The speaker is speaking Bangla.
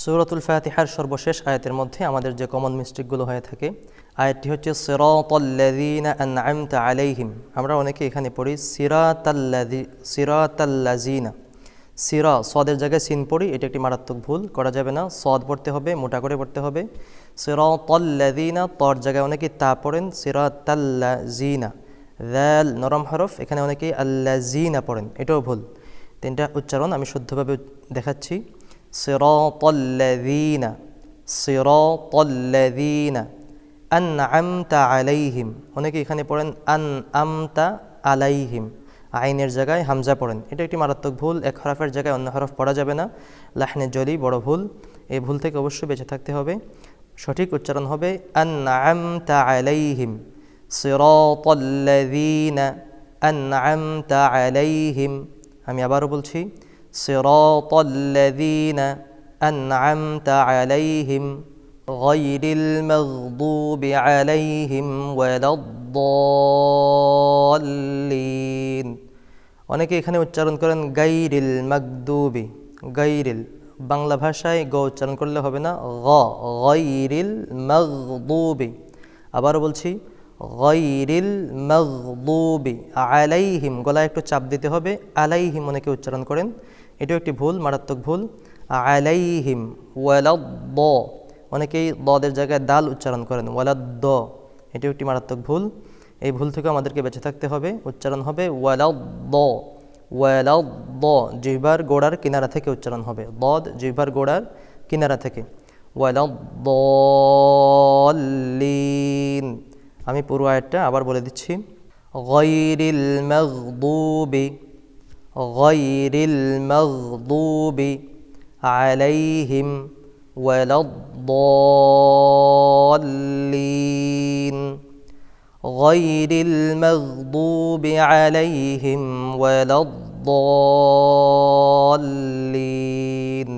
সূরাতুল ফাতিহার সর্বশেষ আয়াতের মধ্যে আমাদের যে কমন মিস্টেকগুলো হয়ে থাকে, আয়াতটি হচ্ছে সিরাতাল্লাযীনা আনআমতা আলাইহিম। আমরা অনেকে এখানে পড়ি সিরাতাল্লাযীনা। সিরা সদের জায়গায় সিন পড়ি, এটা একটি মারাত্মক ভুল, করা যাবে না। সদ পড়তে হবে, মোটা করে পড়তে হবে। সিরাতাল্লাযীনা, তর জায়গায় অনেকে তা পড়েন সিরাতাল্লাযীনা। যাল নরম হরফ, এখানে অনেকেই আল্লাযীনা পড়েন, এটাও ভুল। তিনটা উচ্চারণ আমি শুদ্ধভাবে দেখাচ্ছি। সিরাতাল্লাযীনা, সিরাতাল্লাযীনা আনআমতা আলাইহিম। অনেকে এখানে পড়েন আনআমতা আলাইহিম, আইনের জায়গায় হামজা পড়েন, এটা একটি মারাত্মক ভুল। এক হরফের জায়গায় অন্য হরফ পড়া যাবে না, লাহনে জলি, বড় ভুল। এই ভুল থেকে অবশ্যই বেঁচে থাকতে হবে। সঠিক উচ্চারণ হবে আনআমতা আলাইহিম, সিরাতাল্লাযীনা আনআমতা আলাইহিম। আমি আবারও বলছি, সিরাতাল্লাযীনা আনআমতা আলাইহিম গায়রিল মাগদুবি আলাইহিম ওয়ালাদ-দাল্লিন। অনেকে এখানে উচ্চারণ করেন গায়রিল মাগদুবি, গায়রিল। বাংলা ভাষায় গ উচ্চারণ করলে হবে না, গায়রিল মাগদুবি। আবারও বলছি, গায়রিল মাগদুবি আলাইহিম, গলায় একটু চাপ দিতে হবে, আলাইহিম অনেকে উচ্চারণ করেন, এটাও একটি ভুল, মারাত্মক ভুল। আলাইহিম ওয়ালাদ, অনেকেই দদের জায়গায় দাল উচ্চারণ করেন, ওয়ালাদ, এটাও একটি মারাত্মক ভুল। এই ভুল থেকে আমাদেরকে বেঁচে থাকতে হবে। উচ্চারণ হবে ওয়ালাদ, ওয়ালাদ, জিহ্বার গোড়ার কিনারা থেকে উচ্চারণ হবে, দদ জিহ্বার গোড়ার কিনারা থেকে, ওয়ালাদ-দাল্লিন। আমি পুরো আয়াতটা আবার বলে দিচ্ছি, গায়রিল মাগদুবি, গায়রিল মাগদুবি আলাইহিম ওয়ালাদ-দাল্লিন, গায়রিল মাগদুবি আলাইহিম ওয়ালাদ-দাল্লিন।